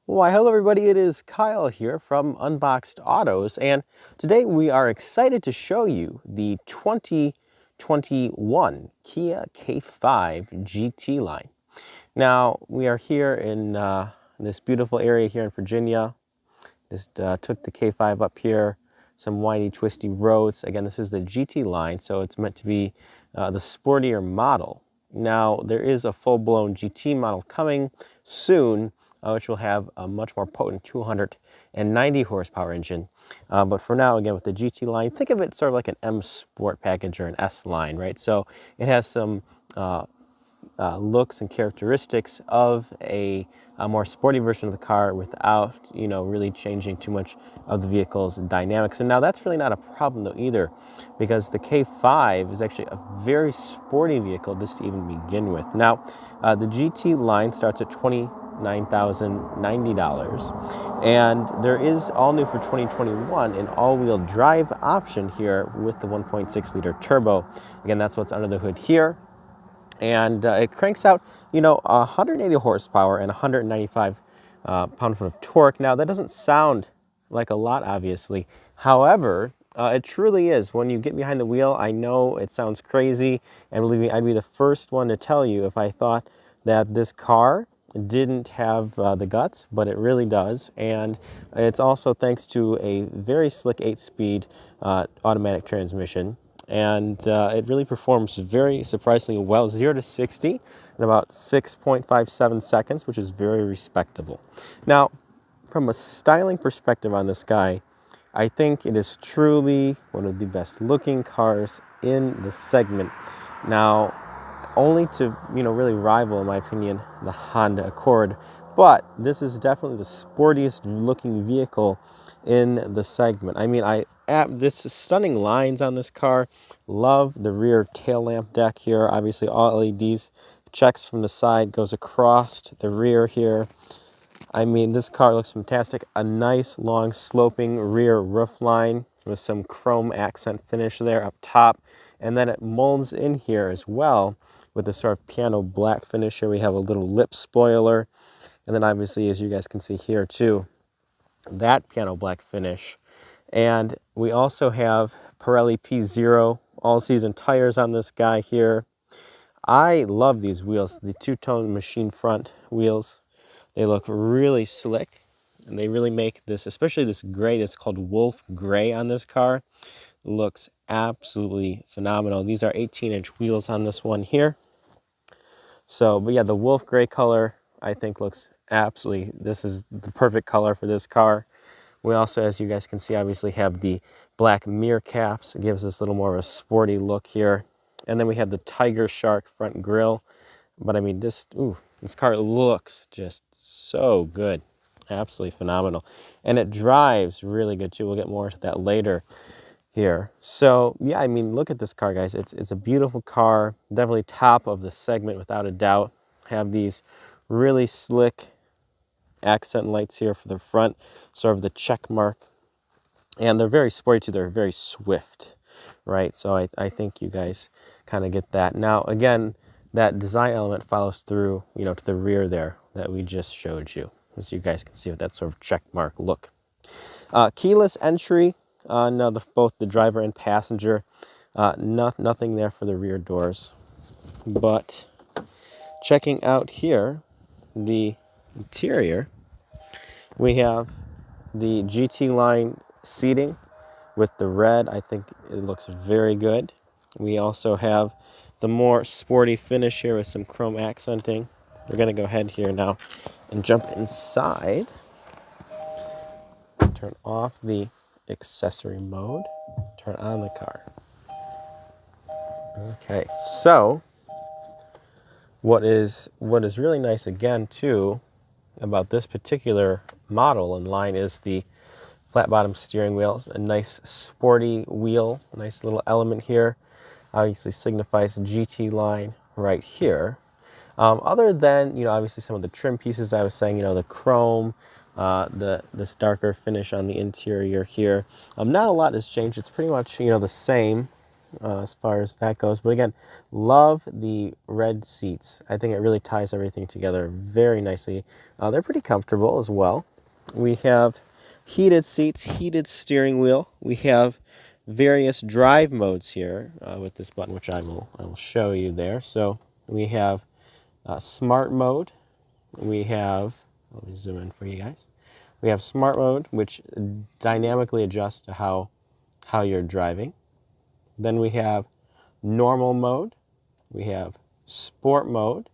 Why, hello everybody, it is Kyle here from Unboxed Autos, and today we are excited to show you the 2021 Kia K5 GT line. Now, we are here in this beautiful area here in Virginia. Just took the K5 up here, some windy, twisty roads. Again, this is the GT line, so it's meant to be the sportier model. Now, there is a full-blown GT model coming soon, which will have a much more potent 290 horsepower engine. But for now, again, with the GT line, think of it sort of like an M Sport package or an S line, right? So it has some looks and characteristics of a more sporty version of the car without, really changing too much of the vehicle's dynamics. And now that's really not a problem though either, because the K5 is actually a very sporty vehicle just to even begin with. Now, the GT line starts at $29,090, and there is all new for 2021 an all-wheel drive option here with the 1.6 liter turbo. Again, that's what's under the hood here. And it cranks out, 180 horsepower and 195 pound-foot of torque. Now, that doesn't sound like a lot, obviously. However, it truly is. When you get behind the wheel, I know it sounds crazy, and believe me, I'd be the first one to tell you if I thought that this car didn't have the guts, but it really does. And it's also thanks to a very slick 8-speed automatic transmission. And it really performs very surprisingly well, 0 to 60 in about 6.57 seconds, which is very respectable. Now, from a styling perspective on this guy, I think it is truly one of the best looking cars in the segment. Now, only to, really rival, in my opinion, the Honda Accord, but this is definitely the sportiest looking vehicle in the segment. I mean, this stunning lines on this car. Love the rear tail lamp deck here. Obviously, all LEDs. Checks from the side, goes across the rear here. I mean, this car looks fantastic. A nice long sloping rear roof line with some chrome accent finish there up top. And then it molds in here as well with a sort of piano black finish here. We have a little lip spoiler. And then obviously, as you guys can see here too, that piano black finish. And we also have Pirelli P0 all-season tires on this guy here. I love these wheels, the two-tone machine front wheels. They look really slick, and they really make this, especially this gray that's called Wolf Gray on this car, looks absolutely phenomenal. These are 18-inch wheels on this one here. So, but yeah, the Wolf Gray color, I think, looks absolutely, this is the perfect color for this car. We also, as you guys can see, obviously have the black mirror caps. It gives us a little more of a sporty look here. And then we have the Tiger Shark front grille. But I mean, this car looks just so good. Absolutely phenomenal. And it drives really good too. We'll get more into that later here. So yeah, I mean, look at this car, guys. It's a beautiful car. Definitely top of the segment without a doubt. Have these really slick accent lights here for the front, sort of the check mark. And they're very sporty too. They're very swift, right? So I think you guys kind of get that. Now, again, that design element follows through, to the rear there that we just showed you. As you guys can see with that sort of check mark look. Keyless entry on both the driver and passenger. Nothing there for the rear doors. But checking out here, the interior, we have the GT line seating with the red. I think it looks very good. We also have the more sporty finish here with some chrome accenting. We're going to go ahead here now and jump inside. Turn off the accessory mode. Turn on the car. Okay, so what is really nice again too about this particular model and line is the flat bottom steering wheel. A nice sporty wheel, a nice little element here. Obviously signifies GT line right here. Other than, obviously some of the trim pieces I was saying, the chrome, this darker finish on the interior here. Not a lot has changed. It's pretty much, the same as far as that goes. But again, love the red seats. I think it really ties everything together very nicely. They're pretty comfortable as well. We have heated seats, heated steering wheel. We have various drive modes here with this button, which I will show you there. So we have smart mode. We have, let me zoom in for you guys. We have smart mode, which dynamically adjusts to how you're driving. Then we have normal mode. We have sport mode.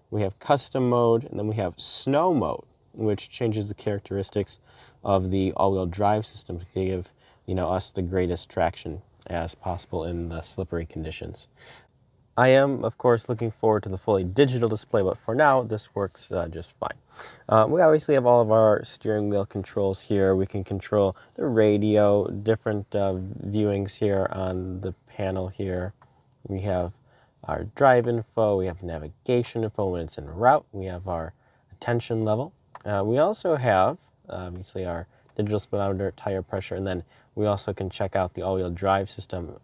We have custom mode, and then we have snow mode, which changes the characteristics of the all-wheel drive system to give us the greatest traction as possible in the slippery conditions. I am, of course, looking forward to the fully digital display, but for now, this works just fine. We obviously have all of our steering wheel controls here. We can control the radio, different viewings here on the panel here. We have our drive info, we have navigation info when it's en route, we have our attention level. We also have, obviously, our digital speedometer, tire pressure, and then we also can check out the all-wheel drive system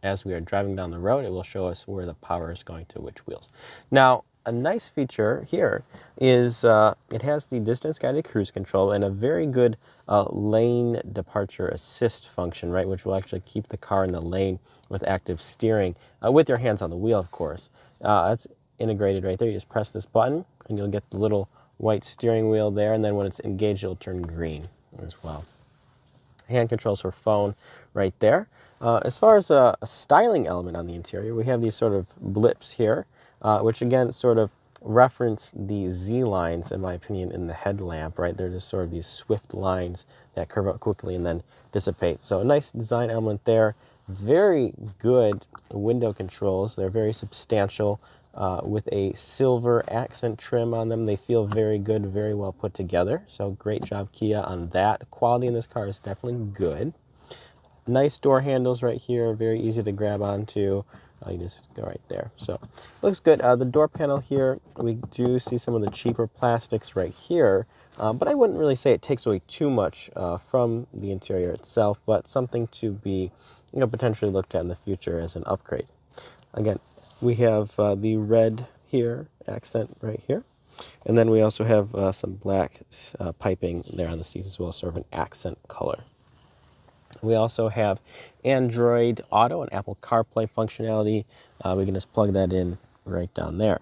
as we are driving down the road. It will show us where the power is going to which wheels. Now, a nice feature here is it has the distance guided cruise control and a very good lane departure assist function, right, which will actually keep the car in the lane with active steering with your hands on the wheel, of course. That's integrated right there. You just press this button and you'll get the little white steering wheel there, and then when it's engaged, it'll turn green as well. Hand controls for phone right there. As far as a styling element on the interior, we have these sort of blips here, which again sort of reference the Z lines, in my opinion, in the headlamp, right? They're just sort of these swift lines that curve out quickly and then dissipate. So a nice design element there. Very good window controls. They're very substantial with a silver accent trim on them. They feel very good, very well put together. So great job, Kia, on that. Quality in this car is definitely good. Nice door handles right here, very easy to grab onto. You just go right there. So looks good. The door panel here, we do see some of the cheaper plastics right here, but I wouldn't really say it takes away too much from the interior itself, but something to be potentially looked at in the future as an upgrade. Again, we have the red here, accent right here. And then we also have some black piping there on the seats as well, sort of an accent color. We also have Android Auto and Apple CarPlay functionality. We can just plug that in right down there.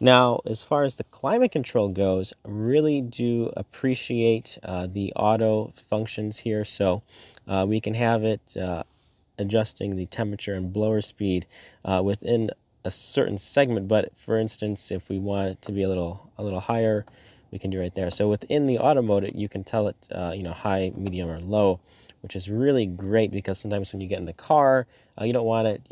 Now, as far as the climate control goes, I really do appreciate the auto functions here. So we can have it adjusting the temperature and blower speed within a certain segment. But for instance, if we want it to be a little higher, we can do right there. So within the auto mode, you can tell it high, medium, or low, which is really great because sometimes when you get in the car, you don't want it,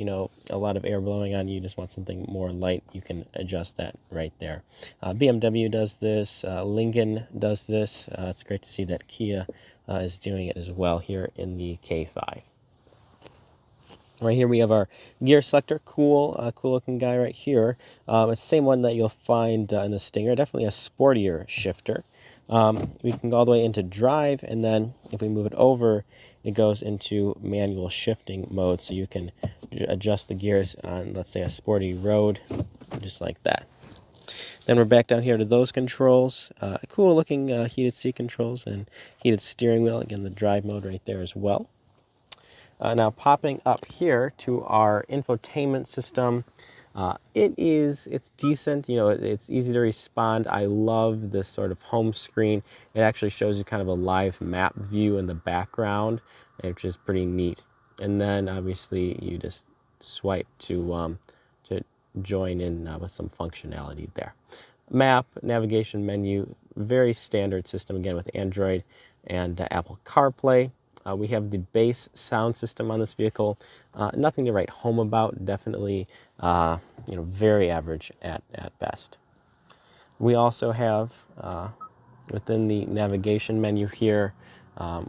a lot of air blowing on you. You just want something more light. You can adjust that right there. BMW does this. Lincoln does this. It's great to see that Kia is doing it as well here in the K5. Right here we have our gear selector, cool looking guy right here. It's the same one that you'll find in the Stinger, definitely a sportier shifter. We can go all the way into drive, and then if we move it over, it goes into manual shifting mode, so you can adjust the gears on, let's say, a sporty road, just like that. Then we're back down here to those controls. Cool looking heated seat controls and heated steering wheel, again the drive mode right there as well. Now popping up here to our infotainment system, it's decent, it's easy to respond. I love this sort of home screen. It actually shows you kind of a live map view in the background, which is pretty neat. And then obviously you just swipe to join in with some functionality there. Map, navigation menu, very standard system again with Android and Apple CarPlay. We have the base sound system on this vehicle. Nothing to write home about. Definitely, very average at best. We also have within the navigation menu here,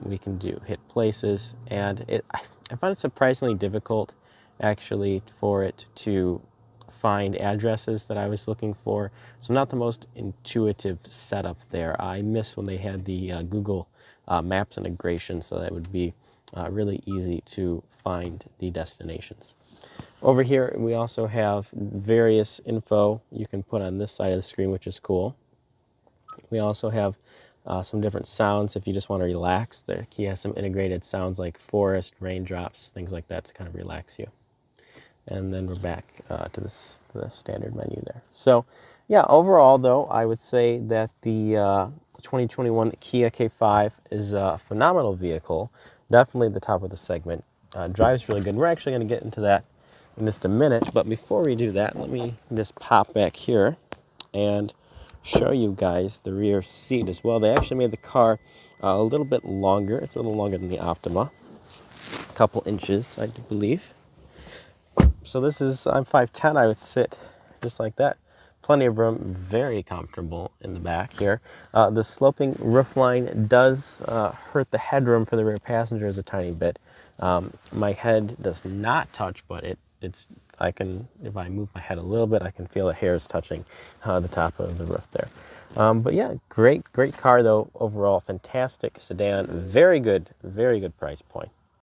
we can hit places, and I find it surprisingly difficult, actually, for it to find addresses that I was looking for. So not the most intuitive setup there. I miss when they had the Google Maps integration, so that would be really easy to find the destinations. Over here, we also have various info you can put on this side of the screen, which is cool. We also have some different sounds if you just want to relax. The key has some integrated sounds like forest, raindrops, things like that to kind of relax you. And then we're back to the standard menu there. So yeah, overall though, I would say that the 2021 Kia K5 is a phenomenal vehicle. Definitely the top of the segment. Drives really good. We're actually going to get into that in just a minute. But before we do that, let me just pop back here and show you guys the rear seat as well. They actually made the car a little bit longer. It's a little longer than the Optima. A couple inches, I do believe. So this is, I'm 5'10", I would sit just like that. Plenty of room, very comfortable in the back here. The sloping roofline does hurt the headroom for the rear passengers a tiny bit. My head does not touch, but I can, if I move my head a little bit, I can feel the hairs touching the top of the roof there. But yeah, great car though, overall, fantastic sedan, very good price point.